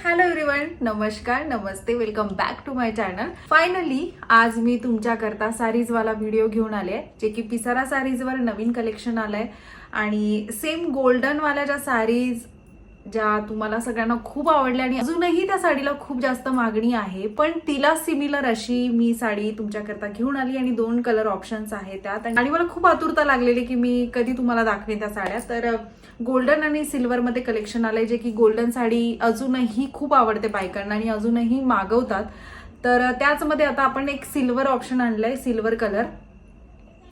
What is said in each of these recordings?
Hello everyone, नमस्कार, नमस्ते, welcome back to my channel. Finally आज मी तुमच्याकरता सारीजवाला व्हिडिओ घेऊन आले, जे की पिसारा सारीजवर नवीन कलेक्शन आलंय आणि सेम गोल्डनवाल्या ज्या सारीज ज्या तुम्हाला सगळ्यांना खूप आवडल्या आणि अजूनही त्या साडीला खूप जास्त मागणी आहे, पण तिला सिमिलर अशी मी साडी तुमच्याकरता घेऊन आली आणि 2 कलर ऑप्शन्स आहेत त्यात. आणि मला खूप आतुरता लागलेली की मी कधी तुम्हाला दाखवेन त्या साड्या. तर गोल्डन आणि सिल्वर मध्ये कलेक्शन आलंय, जे की गोल्डन साडी अजूनही खूप आवडते बायकांना आणि अजूनही मागवतात. तर त्याचमध्ये आता आपण एक सिल्वर ऑप्शन आणलंय, सिल्वर कलर,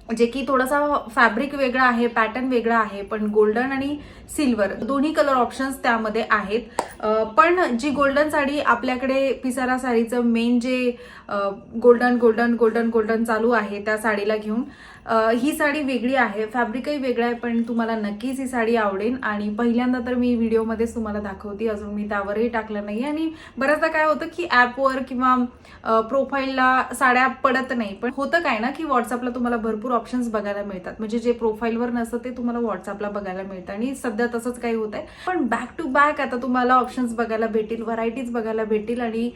जे की थोडासा फॅब्रिक वेगळा आहे, पॅटर्न वेगळा आहे, पण गोल्डन आणि सिल्वर दोन्ही कलर ऑप्शन्स त्यामध्ये आहेत. पण जी गोल्डन साडी आपल्याकडे पिसारा साडीचं मेन जे गोल्डन गोल्डन गोल्डन गोल्डन चालू आहे त्या साडीला घेऊन ही साडी वेगळी आहे, फॅब्रिकही वेगळं आहे, पण तुम्हाला नक्कीच ही साडी आवडेल. आणि पहिल्यांदा तर मी व्हिडिओमध्येच तुम्हाला दाखवते, अजून मी त्यावरही टाकलं नाही. आणि बऱ्याचदा काय होतं की ॲपवर किंवा प्रोफाईलला साड्या पडत नाही, पण होतं काय ना की व्हॉट्सअपला तुम्हाला भरपूर ऑप्शन्स बघायला मिळतात, म्हणजे जे प्रोफाईलवर नसतं ते तुम्हाला व्हॉट्सअपला बघायला मिळतं. आणि सध्या तसंच काही होत आहे, पण बॅक टू बॅक आता तुम्हाला ऑप्शन्स बघायला भेटतील, व्हरायटीज बघायला भेटतील आणि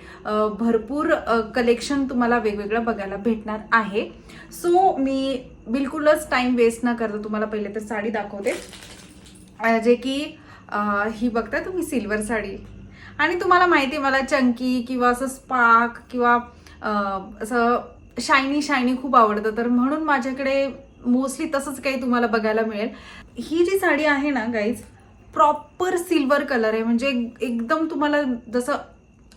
भरपूर कलेक्शन तुम्हाला वेगवेगळं बघायला भेटणार आहे. सो मी बिलकुलच टाइम वेस्ट न करता तुम्हाला पहिले तर साडी दाखवते, जे की ही बघता तुम्ही सिल्वर साडी. आणि तुम्हाला माहिती आहे मला चंकी किंवा असं स्पार्क किंवा असं शायनी शायनी खूप आवडतं, तर म्हणून माझ्याकडे मोस्टली तसंच काही तुम्हाला बघायला मिळेल. ही जी साडी आहे ना गाईज, प्रॉपर सिल्वर कलर आहे, म्हणजे एकदम तुम्हाला जसं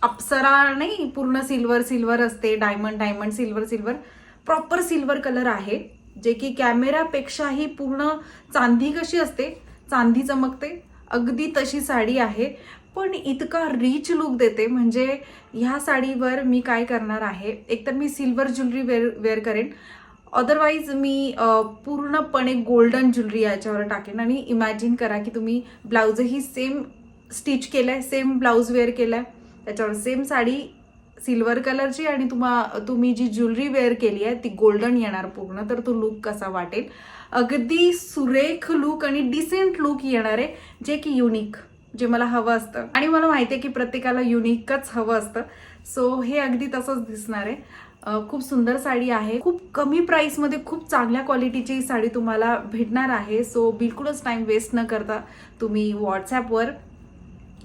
अप्सरा नाही पूर्ण सिल्वर सिल्वर असते, diamond diamond silver silver, proper silver colour आहे, जे की कॅमेरापेक्षाही पूर्ण चांदी कशी असते, चांदी चमकते, अगदी तशी साडी आहे. पण इतका रिच लुक देते, म्हणजे ह्या साडीवर मी काय करणार आहे, एकतर मी सिल्वर ज्वेलरी वेअर करेन, अदरवाईज मी पूर्णपणे गोल्डन ज्वेलरी याच्यावर टाकेन. आणि इमॅजिन करा की तुम्ही ब्लाउजही सेम स्टिच केलंय, सेम ब्लाउज वेअर केलाय, त्याच्यावर सेम साडी सिल्वर कलरची आणि तुम्ही जी ज्वेलरी वेअर केली आहे ती गोल्डन येणार पूर्ण, तर तो लुक कसा वाटेल. अगदी सुरेख लुक आणि डिसेंट लुक येणार आहे, जे की युनिक, जे मला हवं असतं. आणि मला माहिती आहे की प्रत्येकाला युनिकच हवं असतं, सो हे अगदी तसंच दिसणार आहे. खूप सुंदर साडी आहे, खूप कमी प्राइसमध्ये खूप चांगल्या क्वालिटीची साडी तुम्हाला भेटणार आहे. सो बिलकुलच टाइम वेस्ट न करता तुम्ही व्हॉट्सॲपवर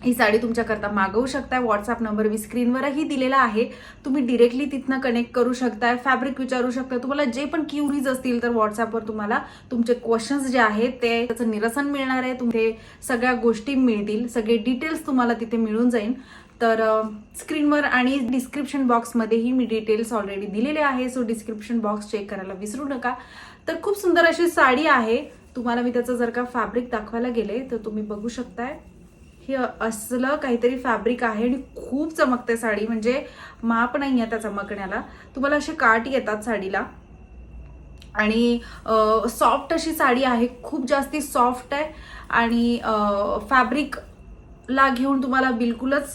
ही साडी तुमच्याकरता मागवू शकताय. व्हॉट्सअप नंबर मी स्क्रीनवरही दिलेला आहे, तुम्ही डिरेक्टली तिथनं कनेक्ट करू शकताय, फॅब्रिक विचारू शकता, तुम्हाला जे पण क्युरीज असतील तर व्हॉट्सअपवर तुम्हाला तुमचे क्वेश्चन्स जे आहेत ते त्याचं निरसन मिळणार आहे, तुमचे सगळ्या गोष्टी मिळतील, सगळे डिटेल्स तुम्हाला तिथे मिळून जाईल. तर स्क्रीनवर आणि डिस्क्रिप्शन बॉक्समध्येही मी डिटेल्स ऑलरेडी दिलेले आहे, सो डिस्क्रिप्शन बॉक्स चेक करायला विसरू नका. तर खूप सुंदर अशी साडी आहे. तुम्हाला मी त्याचं जर का फॅब्रिक दाखवायला गेले तर तुम्ही बघू शकताय, हे असलं काहीतरी फॅब्रिक आहे आणि खूप चमकते साडी, म्हणजे माप नाही आहे त्या चमकण्याला. तुम्हाला असे काट येतात साडीला आणि सॉफ्ट अशी साडी आहे, खूप जास्ती सॉफ्ट आहे. आणि फॅब्रिक ला घेऊन तुम्हाला बिलकुलच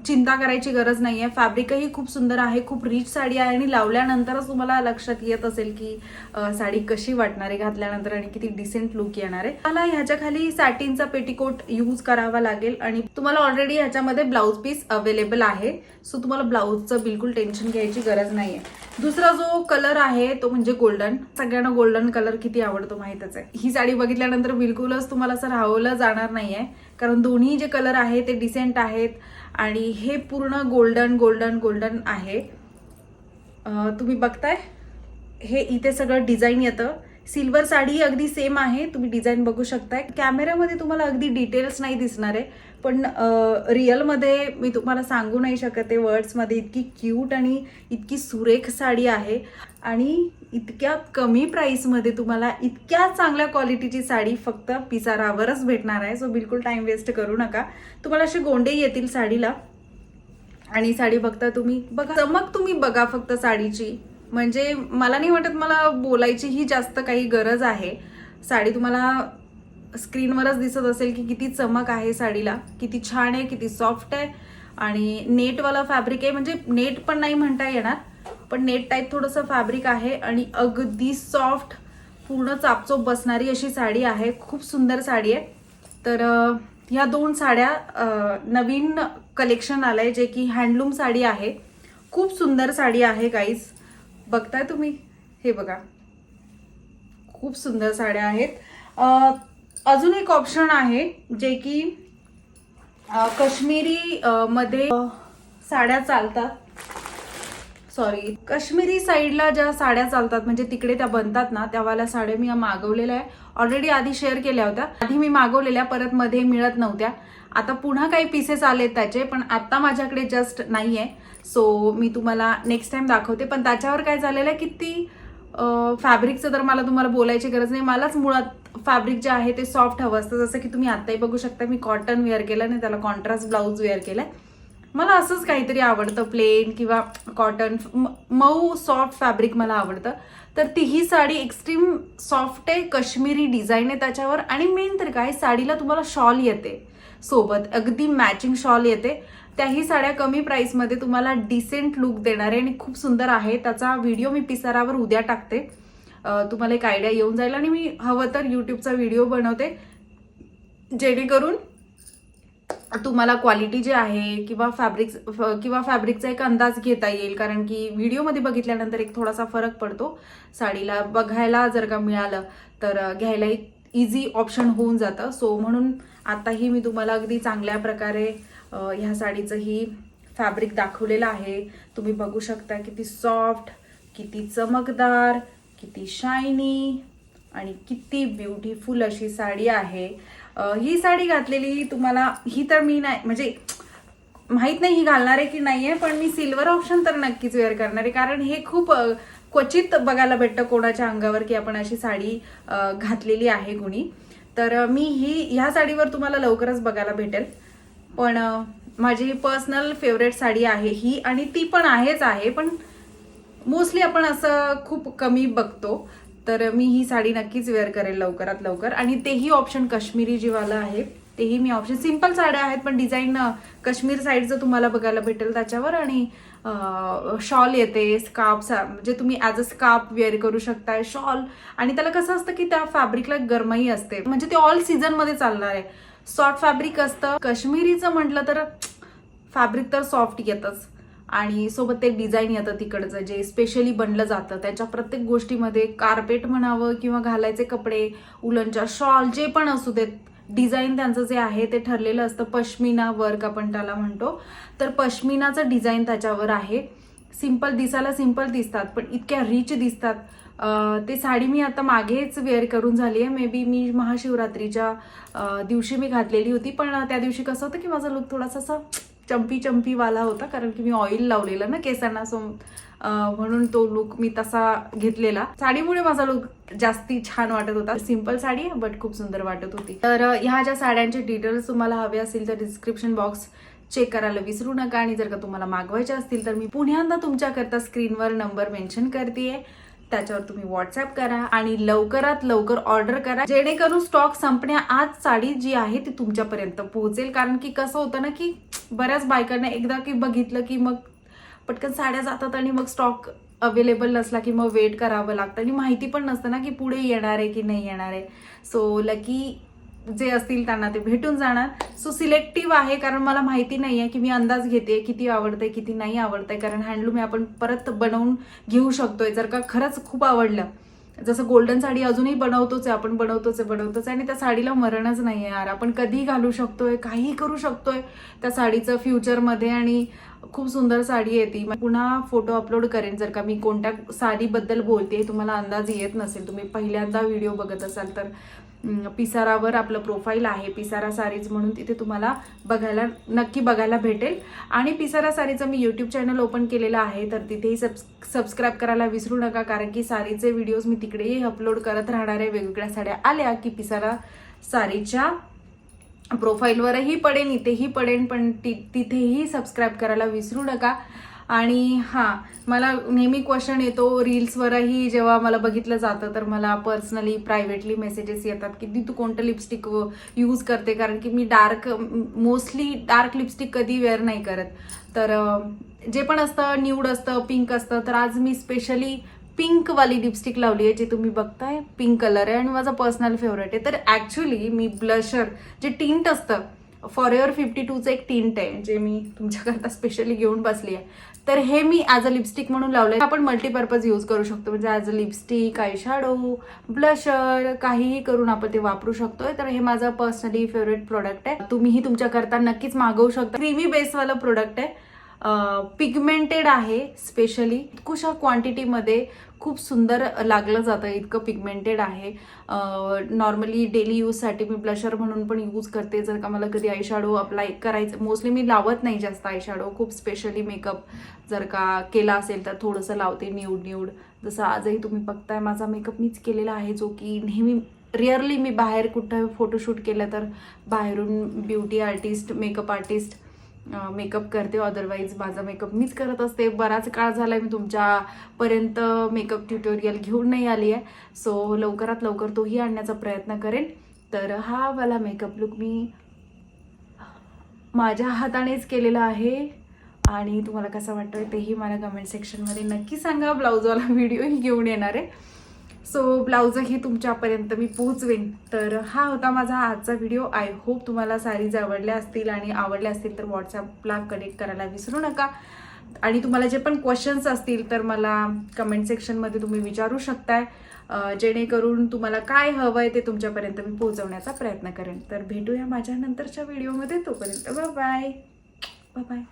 चिंता करायची गरज नाही आहे. फॅब्रिकही खूप सुंदर आहे, खूप रिच साडी आहे आणि लावल्यानंतरच तुम्हाला लक्षात येत असेल की साडी कशी वाटणार आहे घातल्यानंतर आणि किती डिसेंट लुक येणार आहे. मला ह्याच्या खाली सॅटिनचा पेटिकोट यूज करावा लागेल आणि तुम्हाला ऑलरेडी ह्याच्यामध्ये ब्लाउज पीस अवेलेबल आहे, सो तुम्हाला ब्लाउजचं बिलकुल टेन्शन घ्यायची गरज नाही आहे. दुसरा जो कलर आहे तो म्हणजे गोल्डन. सगळ्यांना गोल्डन कलर किती आवडतो माहितच आहे. ही साडी बघितल्यानंतर बिलकुलच तुम्हाला असं राहवलं जाणार नाहीये, कारण दोन्ही जे कलर आहे ते डिसेंट आहेत आणि हे पूर्ण गोल्डन गोल्डन गोल्डन आहे. तुम्ही बघताय हे इथे सगळं डिझाईन येतं. सिल्वर साडी अगदी सेम आहे, तुम्ही डिझाईन बघू शकताय. कॅमेऱ्यामध्ये तुम्हाला अगदी डिटेल्स नाही दिसणार आहे, पण रिअलमध्ये मी तुम्हाला सांगू नाही शकत आहे वर्ड्समध्ये, इतकी क्यूट आणि इतकी सुरेख साडी आहे. आणि इतक्या कमी प्राईसमध्ये तुम्हाला इतक्या चांगल्या क्वालिटीची साडी फक्त पिसारावरच भेटणार आहे, सो बिलकुल टाइम वेस्ट करू नका. तुम्हाला असे गोंडे येतील साडीला आणि साडी बघता तुम्ही बघा, चमक तुम्ही बघा फक्त साडीची, म्हणजे मला नाही वाटत मला बोलायची ही जास्त काही गरज आहे. साडी तुम्हाला स्क्रीनवरच दिसत असेल की किती चमक आहे साडीला, किती छान आहे, किती सॉफ्ट आहे. आणि नेटवाला फॅब्रिक आहे, म्हणजे नेट पण नाही म्हणता येणार, पण नेट टाईप थोडंसं फॅब्रिक आहे आणि अगदी सॉफ्ट, पूर्ण चापचोप बसणारी अशी साडी आहे. खूप सुंदर साडी आहे. तर ह्या 2 साड्या नवीन कलेक्शन आलंय जे की हँडलूम साडी आहे. खूप सुंदर साडी आहे गाईज, बघताय तुम्ही, हे बघा खूप सुंदर साड्या आहेत. अजून एक ऑप्शन आहे जे की काश्मीरी मध्ये साड्या चालतात. सॉरी, काश्मीरी साईडला ज्या साड्या चालतात म्हणजे तिकडे त्या बनतात ना, त्यावाल्या साड्या मी मागवलेल्या आहे. ऑलरेडी आधी शेअर केल्या होत्या, आधी मी मागवलेल्या, परत मध्ये मिळत नव्हत्या. आता पुन्हा काही पीसेस आलेत त्याचे, पण आता माझ्याकडे जस्ट नाहीये. सो मी तुम्हाला नेक्स्ट टाइम दाखवते. पण त्याच्यावर काय झालेलं आहे की ती फॅब्रिकचं तर मला तुम्हाला बोलायची गरज नाही. मलाच मुळात फॅब्रिक जे आहे ते सॉफ्ट हवं असतं. जसं की तुम्ही आत्ताही बघू शकता, मी कॉटन वेअर केलं आणि त्याला कॉन्ट्रास्ट ब्लाऊज वेअर केलाय. मला असंच काहीतरी आवडतं, प्लेन किंवा कॉटन, मऊ सॉफ्ट फॅब्रिक मला आवडतं. तर ती ही साडी एक्स्ट्रीम सॉफ्ट आहे, काश्मीरी डिझाईन आहे त्याच्यावर. आणि मेन तर काय, साडीला तुम्हाला शॉल येते सोबत, अगदी मॅचिंग शॉल येते. त्याही साड्या कमी प्राइसमध्ये तुम्हाला डिसेंट लुक देणार आहे आणि खूप सुंदर आहे. त्याचा व्हिडिओ मी पिसारावर उद्या टाकते, तुम्हाला एक आयडिया येऊन जाईल. आणि मी हवं तर यूट्यूबचा व्हिडिओ बनवते, जेणेकरून तुम्हाला क्वालिटी जे आहे किंवा फॅब्रिकचा एक अंदाज घेता येईल. कारण की व्हिडिओमध्ये बघितल्यानंतर एक थोडासा फरक पडतो. साडीला बघायला जर का मिळालं तर घ्यायला एक इझी ऑप्शन होऊन जातं. सो म्हणून आताही मी तुम्हाला अगदी चांगल्या प्रकारे ह्या साडीचंही फॅब्रिक दाखवलेलं आहे. तुम्ही बघू शकता किती सॉफ्ट, किती चमकदार, किती शायनी आणि किती ब्युटिफुल अशी साडी आहे. ही साडी घातलेली तुम्हाला, ही तर मी नाही, म्हणजे माहित नाही ही घालणार आहे की नाहीये, पण मी सिल्वर ऑप्शन तर नक्कीच वेअर करणार आहे. कारण हे खूप क्वचित बघायला भेटतं कोणाच्या अंगावर की आपण अशी साडी घातलेली आहे कुणी. तर मी ह्या साडीवर तुम्हाला लवकरच बघायला भेटेल. पण माझी पर्सनल फेवरेट साडी आहे ही, आणि ती पण आहेच आहे, पण मोस्टली आपण असं खूप कमी बघतो. तर मी ही साडी नक्कीच वेअर करेल लवकरात लवकर. आणि तेही ऑप्शन काश्मीरी जीवाला आहे, तेही मी ऑप्शन, सिंपल साड्या आहेत पण डिझाईन काश्मीर साईडचं तुम्हाला बघायला भेटेल त्याच्यावर. आणि शॉल येते, स्कार्फ, म्हणजे तुम्ही ॲज अ स्कार्फ वेअर करू शकता शॉल. आणि त्याला कसं असतं की त्या फॅब्रिकला गरमाई असते, म्हणजे ते ऑल सीझनमध्ये चालणार आहे. सॉफ्ट फॅब्रिक असतं. काश्मीरीचं म्हटलं तर फॅब्रिक तर सॉफ्ट येतच, आणि सोबत ते डिझाईन येतं तिकडचं जे स्पेशली बनलं जातं. त्याच्या प्रत्येक गोष्टीमध्ये कार्पेट म्हणावं किंवा घालायचे कपडे, उलनच्या शॉल, जे पण असू देत, डिझाईन त्यांचं जे आहे ते ठरलेलं असतं. पश्मिना वर्क आपण त्याला म्हणतो. तर पश्मिनाचं डिझाईन त्याच्यावर आहे. सिंपल दिसायला सिंपल दिसतात पण इतक्या रिच दिसतात. ते साडी मी आता मागेच वेअर करून झाली आहे. मे बी मी महाशिवरात्रीच्या दिवशी मी घातलेली होती. पण त्या दिवशी कसं होतं की माझा लुक थोडासा असा चंपीवाला होता, कारण की मी ऑइल लावलेलं ना केसांना, सो म्हणून तो लुक मी तसा घेतलेला. साडीमुळे माझा लुक जास्ती छान वाटत होता. सिंपल साडी आहे बट खूप सुंदर वाटत होती. तर ह्या ज्या साड्यांचे डिटेल्स तुम्हाला हवे असतील तर डिस्क्रिप्शन बॉक्स चेक करायला विसरू नका. आणि जर का तुम्हाला मागवायचे असतील तर मी पुन्हा तुमच्याकरता स्क्रीनवर नंबर मेन्शन करतेय, त्याच्यावर तुम्ही व्हॉट्सअप करा आणि लवकरात लवकर ऑर्डर करा, जेणेकरून स्टॉक संपण्या आज साडी जी आहे ती तुमच्यापर्यंत पोहोचेल. कारण की कसं होतं ना की बऱ्याच बायकांना एकदा की बघितलं की मग पटकन साड्या जातात आणि मग स्टॉक अवेलेबल नसला की मग वेट करावं लागतं आणि माहिती पण नसतं ना की पुढे येणार आहे की नाही येणार आहे. सो लकी जे असतील त्यांना ते भेटून जाणार. सो सिलेक्टिव्ह आहे, कारण मला माहिती नाही आहे की मी अंदाज घेते किती आवडतंय किती नाही आवडतंय. कारण हँडलूम हे आपण परत बनवून घेऊ शकतोय जर का खरंच खूप आवडलं. जसं गोल्डन साडी अजूनही बनवतोच आहे आपण, बनवतोच आहे आणि त्या साडीला मरणच नाही आहे यार. आपण कधी घालू शकतोय, काही करू शकतोय त्या साडीचं फ्युचरमध्ये. आणि खूप सुंदर साडी आहे ती. पुन्हा फोटो अपलोड करेन जर का मी कोणत्या साडीबद्दल बोलते तुम्हाला अंदाज येत नसेल, तुम्ही पहिल्यांदा व्हिडिओ बघत असाल तर. पिसारावर आपलं प्रोफाईल आहे पिसारा सारीज म्हणून, तिथे तुम्हाला नक्की बघायला भेटेल. आणि पिसारा सारीचं मी यूट्यूब चॅनल ओपन केलेलं आहे, तर तिथेही सबस्क्राईब करायला विसरू नका. कारण की सारीचे व्हिडिओज मी तिकडेही अपलोड करत राहणार आहे. वेगवेगळ्या साड्या आल्या की पिसारा सारीच्या प्रोफाईलवरही पडेन, इथेही पडेन, पण तिथेही सबस्क्राईब करायला विसरू नका. आणि हां, मला नेहमी क्वेश्चन येतो रील्सवरही, जेव्हा मला बघितलं जातं तर मला पर्सनली प्रायव्हेटली मेसेजेस येतात की तू कोणतं लिपस्टिक यूज करते. कारण की मी मोस्टली डार्क लिपस्टिक कधी वेअर नाही करत. तर जे पण असतं न्यूड असतं, पिंक असतं, तर आज मी स्पेशली पिंकवाली लिपस्टिक लावली आहे, जे तुम्ही बघताय पिंक कलर आहे आणि माझा पर्सनल फेवरेट आहे. तर ॲक्च्युली मी ब्लशर जे टिंट असतं फॉरएव्हर 52चं एक टिंट आहे जे मी तुमच्याकरता स्पेशली घेऊन बसली आहे. तर हे मी ॲज अ लिपस्टिक म्हणून लावलंय. आपण मल्टीपर्पज यूज करू शकतो, म्हणजे as a lipstick, eye shadow, blusher, काहीही करून आपण ते वापरू शकतोय. तर हे माझं पर्सनली फेवरेट प्रोडक्ट आहे. तुम्हीही तुमच्याकरता नक्कीच मागवू शकता. क्रीमी बेसवालं प्रोडक्ट आहे, पिगमेंटेड आहे, स्पेशली कुशा क्वांटिटीमध्ये खूप सुंदर लागलं जातं, इतकं पिगमेंटेड आहे. नॉर्मली डेली यूजसाठी मी ब्लशर म्हणून पण यूज करते. जर का मला कधी आय शॅडो अप्लाय करायचं, मोस्टली मी लावत नाही जास्त आय शॅडो, खूप स्पेशली मेकअप जर का केला असेल तर थोडंसं लावते न्यूड. जसं आजही तुम्ही बघताय माझा मेकअप मीच केलेला आहे, जो की नेहमी रिअरली मी बाहेर कुठं फोटोशूट केलं तर बाहेरून beauty artist, makeup artist makeup करते, अदरवाईज माझा मेकअप मीच करत असते. बराच काळ झाला मी तुमच्यापर्यंत मेकअप ट्युटोरियल घेऊन नाही आली आहे. सो लवकरात लवकर तोही आणण्याचा प्रयत्न करेन. तर हा वाला मेकअप लुक मी माझ्या हातानेच केलेला आहे आणि तुम्हाला कसं वाटतंय तेही मला कमेंट सेक्शनमध्ये नक्की सांगा. ब्लाऊजवाला व्हिडिओही घेऊन येणार आहे, सो ब्लाऊजही तुमच्यापर्यंत मी पोहोचवेन. तर हा होता माझा आजचा व्हिडिओ. आय होप तुम्हाला सारीज आवडल्या असतील, आणि आवडल्या असतील तर व्हॉट्सॲपला कनेक्ट करायला विसरू नका. आणि तुम्हाला जे पण क्वेश्चन्स असतील तर मला कमेंट सेक्शनमध्ये तुम्ही विचारू शकताय, जेणेकरून तुम्हाला काय हवं आहे ते तुमच्यापर्यंत मी पोहोचवण्याचा प्रयत्न करेन. तर भेटूया माझ्या नंतरच्या व्हिडिओमध्ये. तोपर्यंत बाय बाय.